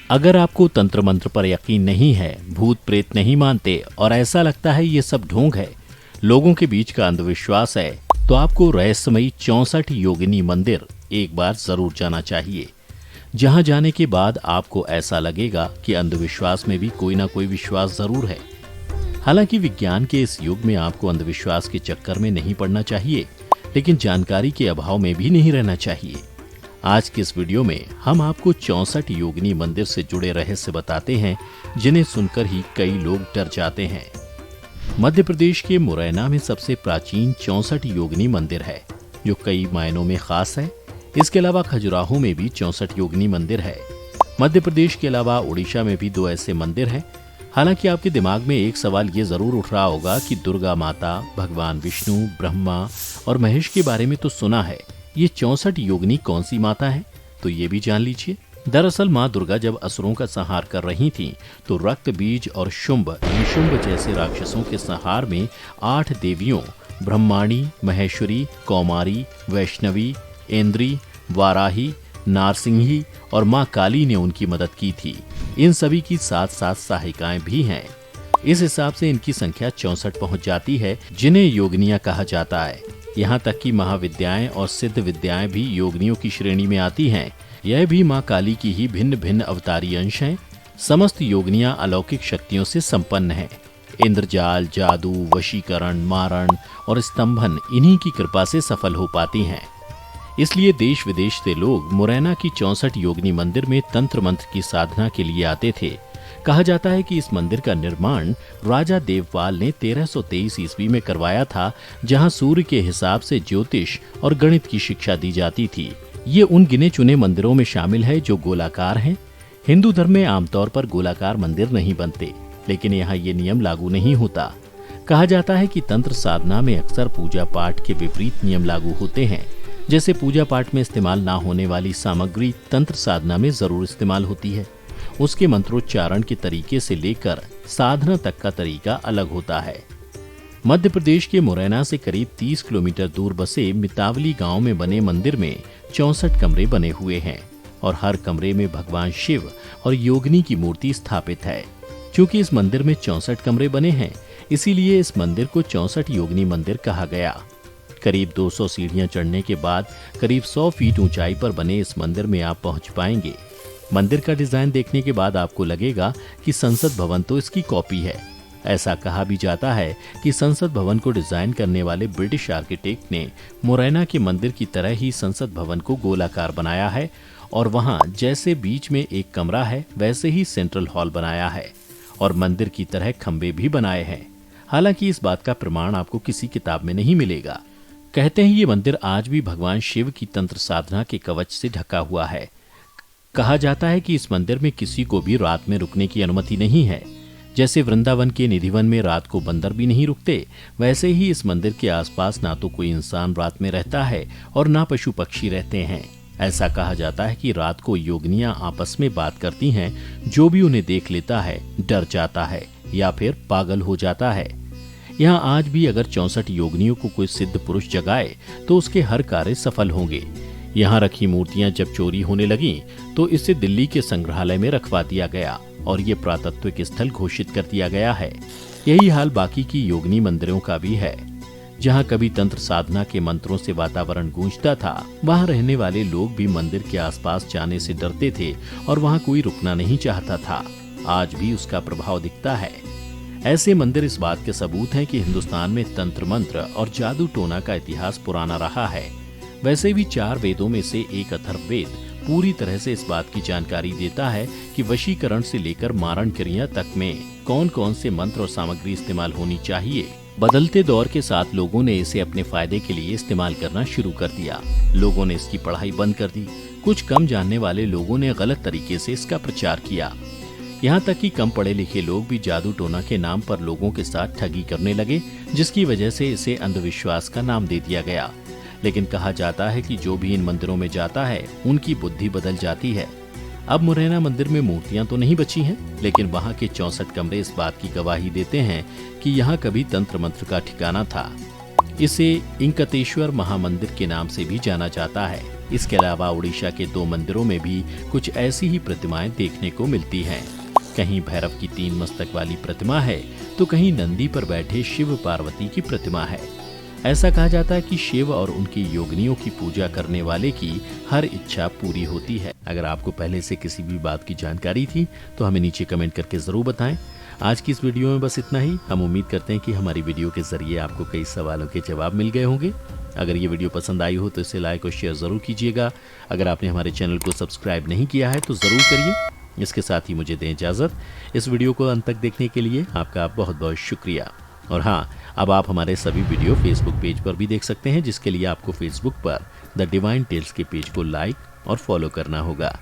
अगर आपको तंत्र मंत्र पर यकीन नहीं है, भूत प्रेत नहीं मानते और ऐसा लगता है ये सब ढोंग है, लोगों के बीच का अंधविश्वास है, तो आपको रहस्यमयी 64 योगिनी मंदिर एक बार जरूर जाना चाहिए। जहां जाने के बाद आपको ऐसा लगेगा कि अंधविश्वास में भी कोई ना कोई विश्वास जरूर है। हालांकि विज्ञान के इस युग में आपको अंधविश्वास के चक्कर में नहीं पड़ना चाहिए, लेकिन जानकारी के अभाव में भी नहीं रहना चाहिए। आज के इस वीडियो में हम आपको 64 योगिनी मंदिर से जुड़े रहस्य बताते हैं, जिन्हें सुनकर ही कई लोग डर जाते हैं। मध्य प्रदेश के मुरैना में सबसे प्राचीन 64 योगिनी मंदिर है, जो कई मायनों में खास है। इसके अलावा खजुराहो में भी 64 योगिनी मंदिर है। मध्य प्रदेश के अलावा उड़ीसा में भी 2 ऐसे मंदिर हैं। हालांकि आपके दिमाग में एक सवाल ये जरूर उठ रहा होगा कि दुर्गा माता, भगवान विष्णु, ब्रह्मा और महेश के बारे में तो सुना है, ये 64 योगिनी कौन सी माता है, तो ये भी जान लीजिए। दरअसल माँ दुर्गा जब असुरों का संहार कर रही थीं, तो रक्त बीज और शुंभ निशुंभ जैसे राक्षसों के संहार में 8 देवियों ब्रह्माणी, महेश्वरी, कौमारी, वैष्णवी, इंद्री, वाराही, नारसिंही और माँ काली ने उनकी मदद की थी। इन सभी की 7-7 सहायिकाएं भी हैं। इस हिसाब से इनकी संख्या 64 पहुंच जाती है, जिन्हें योगिनियां कहा जाता है। यहाँ तक कि महाविद्याएं और सिद्ध विद्याएं भी योगिनियों की श्रेणी में आती हैं। यह भी माँ काली की ही भिन्न भिन्न अवतारी अंश हैं। समस्त योगिनियां अलौकिक शक्तियों से संपन्न हैं। इंद्रजाल, जादू, वशीकरण, मारण और स्तंभन इन्हीं की कृपा से सफल हो पाती हैं। इसलिए देश विदेश से लोग मुरैना की 64 योगिनी मंदिर में तंत्र मंत्र की साधना के लिए आते थे। कहा जाता है कि इस मंदिर का निर्माण राजा देवपाल ने 1323 ईस्वी में करवाया था, जहां सूर्य के हिसाब से ज्योतिष और गणित की शिक्षा दी जाती थी। ये उन गिने चुने मंदिरों में शामिल है जो गोलाकार हैं। हिंदू धर्म में आमतौर पर गोलाकार मंदिर नहीं बनते, लेकिन यहाँ ये नियम लागू नहीं होता। कहा जाता है कि तंत्र साधना में अक्सर पूजा पाठ के विपरीत नियम लागू होते हैं। जैसे पूजा पाठ में इस्तेमाल ना होने वाली सामग्री तंत्र साधना में जरूर इस्तेमाल होती है। उसके मंत्रोच्चारण के तरीके से लेकर साधना तक का तरीका अलग होता है। मध्य प्रदेश के मुरैना से करीब 30 किलोमीटर दूर बसे मितावली गांव में बने मंदिर में 64 कमरे बने हुए हैं और हर कमरे में भगवान शिव और योगिनी की मूर्ति स्थापित है। क्योंकि इस मंदिर में 64 कमरे बने हैं, इसीलिए इस मंदिर को 64 योगिनी मंदिर कहा गया। करीब 200 सीढ़ियां चढ़ने के बाद करीब 100 फीट ऊंचाई पर बने इस मंदिर में आप पहुंच पाएंगे। मंदिर का डिजाइन देखने के बाद आपको लगेगा कि संसद भवन तो इसकी कॉपी है। ऐसा कहा भी जाता है कि संसद भवन को डिजाइन करने वाले ब्रिटिश आर्किटेक्ट ने मुरैना के मंदिर की तरह ही संसद भवन को गोलाकार बनाया है और वहां जैसे बीच में एक कमरा है, वैसे ही सेंट्रल हॉल बनाया है और मंदिर की तरह खंबे भी बनाए हैं। हालांकि इस बात का प्रमाण आपको किसी किताब में नहीं मिलेगा। कहते हैं ये मंदिर आज भी भगवान शिव की तंत्र साधना के कवच से ढका हुआ है। कहा जाता है कि इस मंदिर में किसी को भी रात में रुकने की अनुमति नहीं है। जैसे वृंदावन के निधिवन में रात को बंदर भी नहीं रुकते, वैसे ही इस मंदिर के आसपास ना तो कोई इंसान रात में रहता है और ना पशु पक्षी रहते हैं। ऐसा कहा जाता है कि रात को योगिनियां आपस में बात करती हैं। जो भी उन्हें देख लेता है डर जाता है या फिर पागल हो जाता है। यहाँ आज भी अगर 64 योगिनियों को कोई सिद्ध पुरुष जगाए तो उसके हर कार्य सफल होंगे। यहाँ रखी मूर्तियां जब चोरी होने लगी तो इसे दिल्ली के संग्रहालय में रखवा दिया गया और ये पुरातत्विक स्थल घोषित कर दिया गया है। यही हाल बाकी की योगिनी मंदिरों का भी है। जहाँ कभी तंत्र साधना के मंत्रों से वातावरण गूंजता था, वहाँ रहने वाले लोग भी मंदिर के आसपास जाने से डरते थे और वहाँ कोई रुकना नहीं चाहता था। आज भी उसका प्रभाव दिखता है। ऐसे मंदिर इस बात के सबूत हैं कि हिंदुस्तान में तंत्र मंत्र और जादू टोना का इतिहास पुराना रहा है। वैसे भी 4 वेदों में से एक अथर्ववेद पूरी तरह से इस बात की जानकारी देता है कि वशीकरण से लेकर मारण क्रिया तक में कौन कौन से मंत्र और सामग्री इस्तेमाल होनी चाहिए। बदलते दौर के साथ लोगों ने इसे अपने फायदे के लिए इस्तेमाल करना शुरू कर दिया। लोगों ने इसकी पढ़ाई बंद कर दी। कुछ कम जानने वाले लोगों ने गलत तरीके से इसका प्रचार किया। यहाँ तक कि कम पढ़े लिखे लोग भी जादू टोना के नाम पर लोगों के साथ ठगी करने लगे, जिसकी वजह से इसे अंधविश्वास का नाम दे दिया गया। लेकिन कहा जाता है कि जो भी इन मंदिरों में जाता है उनकी बुद्धि बदल जाती है। अब मुरैना मंदिर में मूर्तियां तो नहीं बची हैं, लेकिन वहां के 64 कमरे इस बात की गवाही देते हैं कि यहाँ कभी तंत्र मंत्र का ठिकाना था। इसे इंकतेश्वर महामंदिर के नाम से भी जाना जाता है। इसके अलावा उड़ीसा के 2 मंदिरों में भी कुछ ऐसी ही प्रतिमाएं देखने को मिलती हैं। कहीं भैरव की 3 मस्तक वाली प्रतिमा है तो कहीं नंदी पर बैठे शिव पार्वती की प्रतिमा है। ऐसा कहा जाता है कि शिव और उनकी योगिनियों की पूजा करने वाले की हर इच्छा पूरी होती है। अगर आपको पहले से किसी भी बात की जानकारी थी तो हमें नीचे कमेंट करके जरूर बताएं। आज की इस वीडियो में बस इतना ही। हम उम्मीद करते हैं कि हमारी वीडियो के जरिए आपको कई सवालों के जवाब मिल गए होंगे। अगर ये वीडियो पसंद आई हो तो इसे लाइक और शेयर जरूर कीजिएगा। अगर आपने हमारे चैनल को सब्सक्राइब नहीं किया है तो जरूर करिए। इसके साथ ही मुझे दें इजाजत। इस वीडियो को अंत तक देखने के लिए आपका बहुत बहुत शुक्रिया। और हाँ, अब आप हमारे सभी वीडियो फेसबुक पेज पर भी देख सकते हैं, जिसके लिए आपको फेसबुक पर द डिवाइन टेल्स के पेज को लाइक और फॉलो करना होगा।